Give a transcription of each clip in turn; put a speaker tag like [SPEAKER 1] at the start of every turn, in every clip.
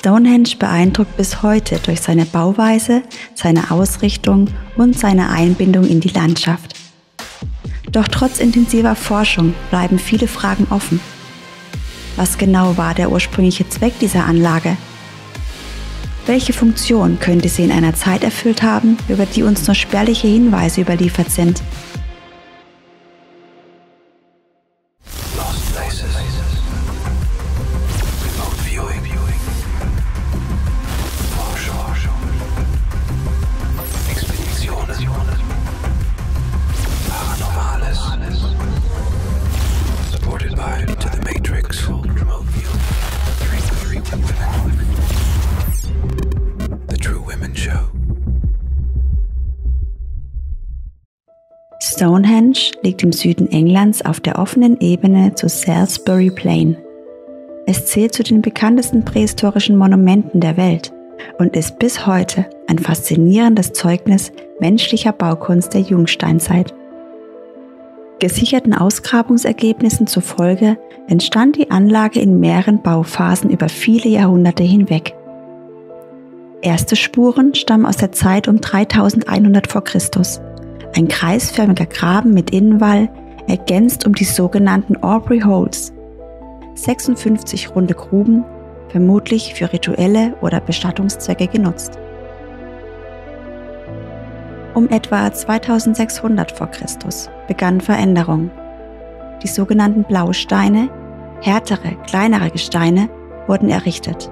[SPEAKER 1] Stonehenge beeindruckt bis heute durch seine Bauweise, seine Ausrichtung und seine Einbindung in die Landschaft. Doch trotz intensiver Forschung bleiben viele Fragen offen. Was genau war der ursprüngliche Zweck dieser Anlage? Welche Funktion könnte sie in einer Zeit erfüllt haben, über die uns nur spärliche Hinweise überliefert sind? Stonehenge liegt im Süden Englands auf der offenen Ebene zu Salisbury Plain. Es zählt zu den bekanntesten prähistorischen Monumenten der Welt und ist bis heute ein faszinierendes Zeugnis menschlicher Baukunst der Jungsteinzeit. Gesicherten Ausgrabungsergebnissen zufolge entstand die Anlage in mehreren Bauphasen über viele Jahrhunderte hinweg. Erste Spuren stammen aus der Zeit um 3100 v. Chr. Ein kreisförmiger Graben mit Innenwall, ergänzt um die sogenannten Aubrey Holes. 56 runde Gruben, vermutlich für rituelle oder Bestattungszwecke genutzt. Um etwa 2600 v. Chr. Begann Veränderung. Die sogenannten Blausteine, härtere, kleinere Gesteine, wurden errichtet.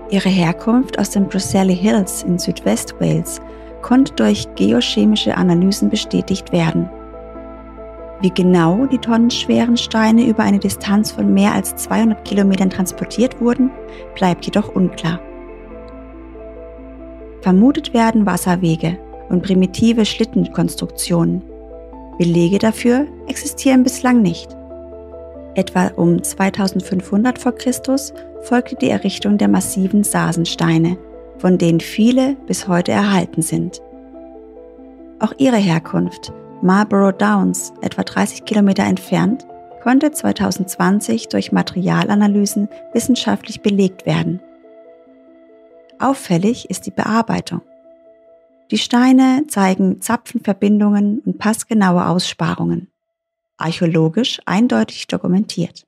[SPEAKER 1] Ihre Herkunft aus den Preseli Hills in Südwest-Wales konnte durch geochemische Analysen bestätigt werden. Wie genau die tonnenschweren Steine über eine Distanz von mehr als 200 Kilometern transportiert wurden, bleibt jedoch unklar. Vermutet werden Wasserwege und primitive Schlittenkonstruktionen. Belege dafür existieren bislang nicht. Etwa um 2500 v. Chr. Folgte die Errichtung der massiven Sasensteine, von denen viele bis heute erhalten sind. Auch ihre Herkunft, Marlborough Downs, etwa 30 Kilometer entfernt, konnte 2020 durch Materialanalysen wissenschaftlich belegt werden. Auffällig ist die Bearbeitung. Die Steine zeigen Zapfenverbindungen und passgenaue Aussparungen, archäologisch eindeutig dokumentiert.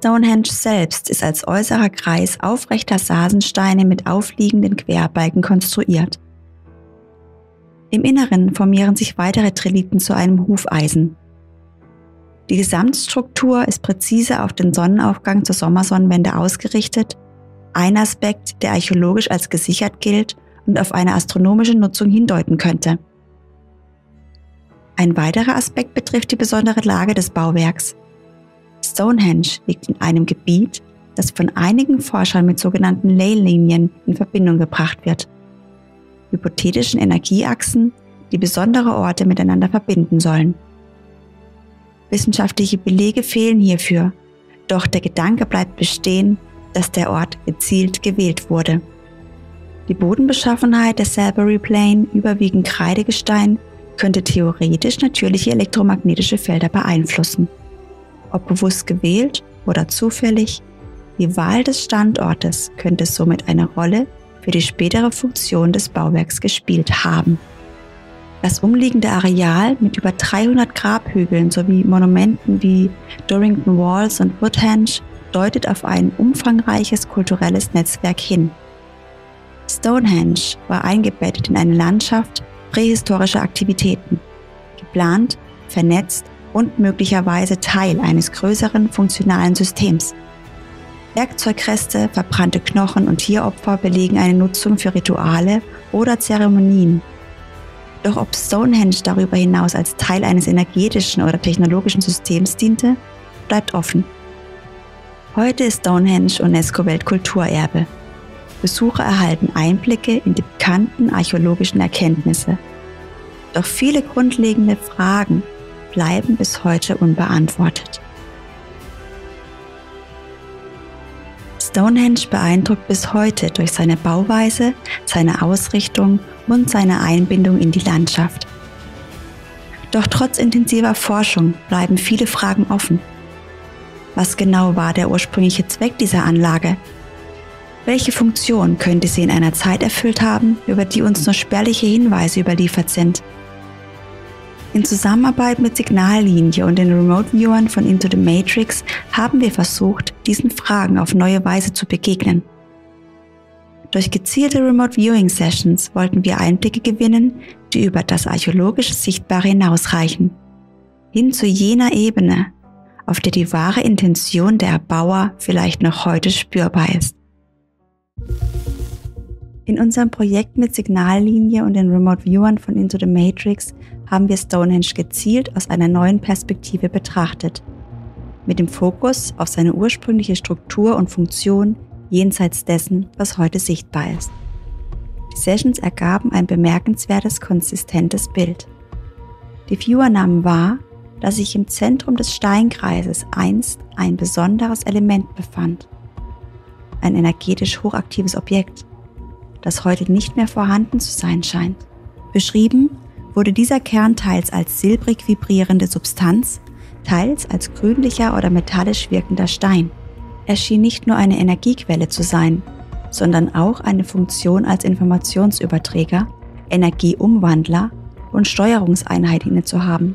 [SPEAKER 1] Stonehenge selbst ist als äußerer Kreis aufrechter Sasensteine mit aufliegenden Querbalken konstruiert. Im Inneren formieren sich weitere Trilithen zu einem Hufeisen. Die Gesamtstruktur ist präzise auf den Sonnenaufgang zur Sommersonnenwende ausgerichtet, ein Aspekt, der archäologisch als gesichert gilt und auf eine astronomische Nutzung hindeuten könnte. Ein weiterer Aspekt betrifft die besondere Lage des Bauwerks. Stonehenge liegt in einem Gebiet, das von einigen Forschern mit sogenannten Ley-Linien in Verbindung gebracht wird, hypothetischen Energieachsen, die besondere Orte miteinander verbinden sollen. Wissenschaftliche Belege fehlen hierfür, doch der Gedanke bleibt bestehen, dass der Ort gezielt gewählt wurde. Die Bodenbeschaffenheit der Salisbury Plain, überwiegend Kreidegestein, könnte theoretisch natürliche elektromagnetische Felder beeinflussen. Ob bewusst gewählt oder zufällig, die Wahl des Standortes könnte somit eine Rolle für die spätere Funktion des Bauwerks gespielt haben. Das umliegende Areal mit über 300 Grabhügeln sowie Monumenten wie Dorrington Walls und Woodhenge deutet auf ein umfangreiches kulturelles Netzwerk hin. Stonehenge war eingebettet in eine Landschaft prähistorischer Aktivitäten, geplant, vernetzt und möglicherweise Teil eines größeren funktionalen Systems. Werkzeugreste, verbrannte Knochen und Tieropfer belegen eine Nutzung für Rituale oder Zeremonien. Doch ob Stonehenge darüber hinaus als Teil eines energetischen oder technologischen Systems diente, bleibt offen. Heute ist Stonehenge UNESCO-Weltkulturerbe. Besucher erhalten Einblicke in die bekannten archäologischen Erkenntnisse. Doch viele grundlegende Fragen bleiben bis heute unbeantwortet. Stonehenge beeindruckt bis heute durch seine Bauweise, seine Ausrichtung und seine Einbindung in die Landschaft. Doch trotz intensiver Forschung bleiben viele Fragen offen. Was genau war der ursprüngliche Zweck dieser Anlage? Welche Funktion könnte sie in einer Zeit erfüllt haben, über die uns nur spärliche Hinweise überliefert sind? In Zusammenarbeit mit Signallinie und den Remote-Viewern von Into the Matrix haben wir versucht, diesen Fragen auf neue Weise zu begegnen. Durch gezielte Remote-Viewing-Sessions wollten wir Einblicke gewinnen, die über das archäologische Sichtbare hinausreichen, hin zu jener Ebene, auf der die wahre Intention der Erbauer vielleicht noch heute spürbar ist. In unserem Projekt mit Signallinie und den Remote-Viewern von Into the Matrix haben wir Stonehenge gezielt aus einer neuen Perspektive betrachtet, mit dem Fokus auf seine ursprüngliche Struktur und Funktion jenseits dessen, was heute sichtbar ist. Die Sessions ergaben ein bemerkenswertes, konsistentes Bild. Die Viewer nahmen wahr, dass sich im Zentrum des Steinkreises einst ein besonderes Element befand. Ein energetisch hochaktives Objekt, das heute nicht mehr vorhanden zu sein scheint. Beschrieben wurde dieser Kern teils als silbrig vibrierende Substanz, teils als grünlicher oder metallisch wirkender Stein. Er schien nicht nur eine Energiequelle zu sein, sondern auch eine Funktion als Informationsüberträger, Energieumwandler und Steuerungseinheit inne zu haben.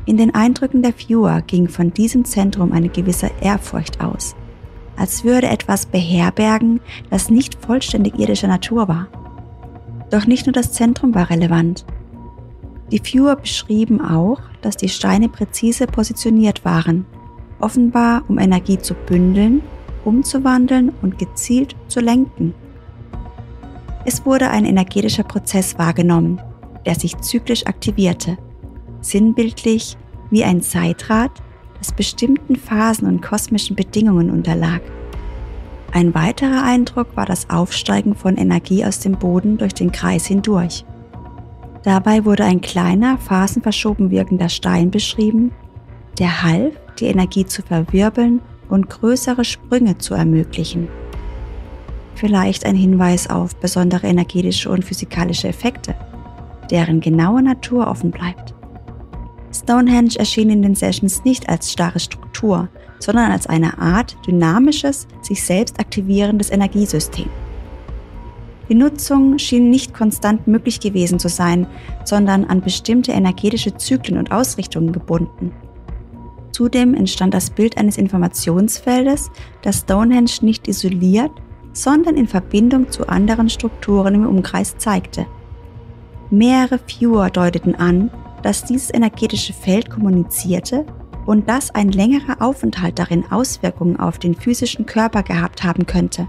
[SPEAKER 1] In den Eindrücken der Viewer ging von diesem Zentrum eine gewisse Ehrfurcht aus, als würde etwas beherbergen, das nicht vollständig irdischer Natur war. Doch nicht nur das Zentrum war relevant. Die Viewer beschrieben auch, dass die Steine präzise positioniert waren, offenbar um Energie zu bündeln, umzuwandeln und gezielt zu lenken. Es wurde ein energetischer Prozess wahrgenommen, der sich zyklisch aktivierte, sinnbildlich wie ein Zeitrad, das bestimmten Phasen und kosmischen Bedingungen unterlag. Ein weiterer Eindruck war das Aufsteigen von Energie aus dem Boden durch den Kreis hindurch. Dabei wurde ein kleiner, phasenverschoben wirkender Stein beschrieben, der half, die Energie zu verwirbeln und größere Sprünge zu ermöglichen. Vielleicht ein Hinweis auf besondere energetische und physikalische Effekte, deren genaue Natur offen bleibt. Stonehenge erschien in den Sessions nicht als starre Struktur, sondern als eine Art dynamisches, sich selbst aktivierendes Energiesystem. Die Nutzung schien nicht konstant möglich gewesen zu sein, sondern an bestimmte energetische Zyklen und Ausrichtungen gebunden. Zudem entstand das Bild eines Informationsfeldes, das Stonehenge nicht isoliert, sondern in Verbindung zu anderen Strukturen im Umkreis zeigte. Mehrere Viewer deuteten an, dass dieses energetische Feld kommunizierte und dass ein längerer Aufenthalt darin Auswirkungen auf den physischen Körper gehabt haben könnte.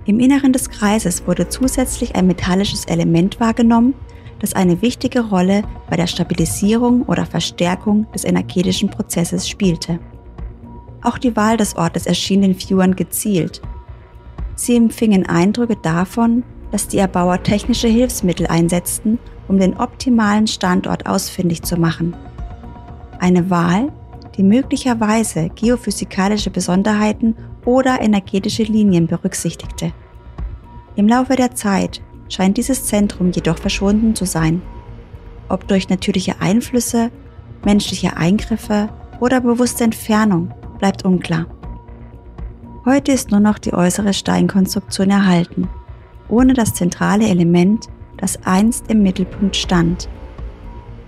[SPEAKER 1] Im Inneren des Kreises wurde zusätzlich ein metallisches Element wahrgenommen, das eine wichtige Rolle bei der Stabilisierung oder Verstärkung des energetischen Prozesses spielte. Auch die Wahl des Ortes erschien den Viewern gezielt. Sie empfingen Eindrücke davon, dass die Erbauer technische Hilfsmittel einsetzten, um den optimalen Standort ausfindig zu machen. Eine Wahl, die möglicherweise geophysikalische Besonderheiten oder energetische Linien berücksichtigte. Im Laufe der Zeit scheint dieses Zentrum jedoch verschwunden zu sein. Ob durch natürliche Einflüsse, menschliche Eingriffe oder bewusste Entfernung, bleibt unklar. Heute ist nur noch die äußere Steinkonstruktion erhalten, ohne das zentrale Element, das einst im Mittelpunkt stand.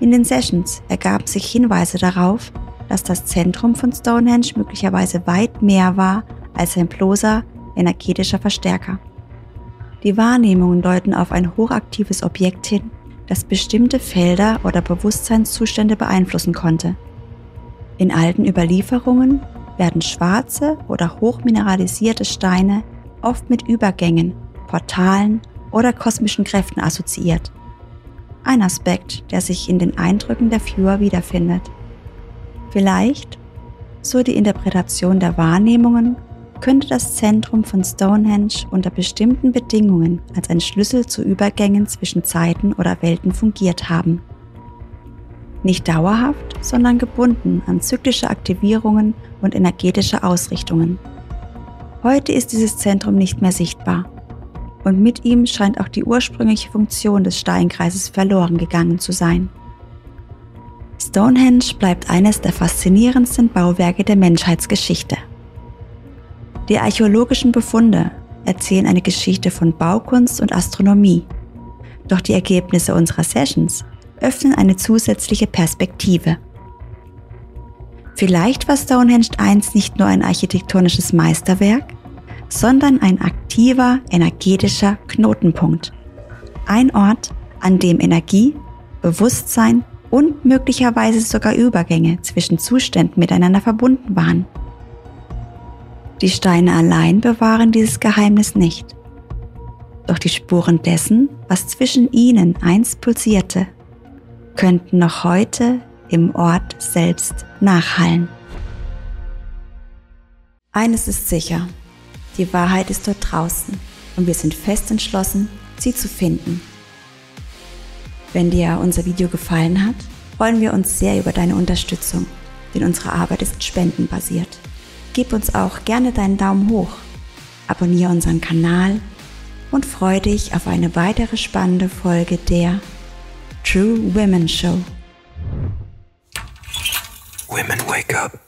[SPEAKER 1] In den Sessions ergaben sich Hinweise darauf, dass das Zentrum von Stonehenge möglicherweise weit mehr war als ein bloßer energetischer Verstärker. Die Wahrnehmungen deuten auf ein hochaktives Objekt hin, das bestimmte Felder oder Bewusstseinszustände beeinflussen konnte. In alten Überlieferungen werden schwarze oder hochmineralisierte Steine oft mit Übergängen, Portalen oder kosmischen Kräften assoziiert. Ein Aspekt, der sich in den Eindrücken der Viewer wiederfindet. Vielleicht, so die Interpretation der Wahrnehmungen, könnte das Zentrum von Stonehenge unter bestimmten Bedingungen als ein Schlüssel zu Übergängen zwischen Zeiten oder Welten fungiert haben. Nicht dauerhaft, sondern gebunden an zyklische Aktivierungen und energetische Ausrichtungen. Heute ist dieses Zentrum nicht mehr sichtbar und mit ihm scheint auch die ursprüngliche Funktion des Steinkreises verloren gegangen zu sein. Stonehenge bleibt eines der faszinierendsten Bauwerke der Menschheitsgeschichte. Die archäologischen Befunde erzählen eine Geschichte von Baukunst und Astronomie. Doch die Ergebnisse unserer Sessions öffnen eine zusätzliche Perspektive. Vielleicht war Stonehenge einst nicht nur ein architektonisches Meisterwerk, sondern ein aktiver, energetischer Knotenpunkt. Ein Ort, an dem Energie, Bewusstsein und möglicherweise sogar Übergänge zwischen Zuständen miteinander verbunden waren. Die Steine allein bewahren dieses Geheimnis nicht. Doch die Spuren dessen, was zwischen ihnen einst pulsierte, könnten noch heute im Ort selbst nachhallen. Eines ist sicher, die Wahrheit ist dort draußen und wir sind fest entschlossen, sie zu finden. Wenn dir unser Video gefallen hat, freuen wir uns sehr über deine Unterstützung, denn unsere Arbeit ist spendenbasiert. Gib uns auch gerne deinen Daumen hoch, abonniere unseren Kanal und freue dich auf eine weitere spannende Folge der True Women Show.
[SPEAKER 2] Women wake up.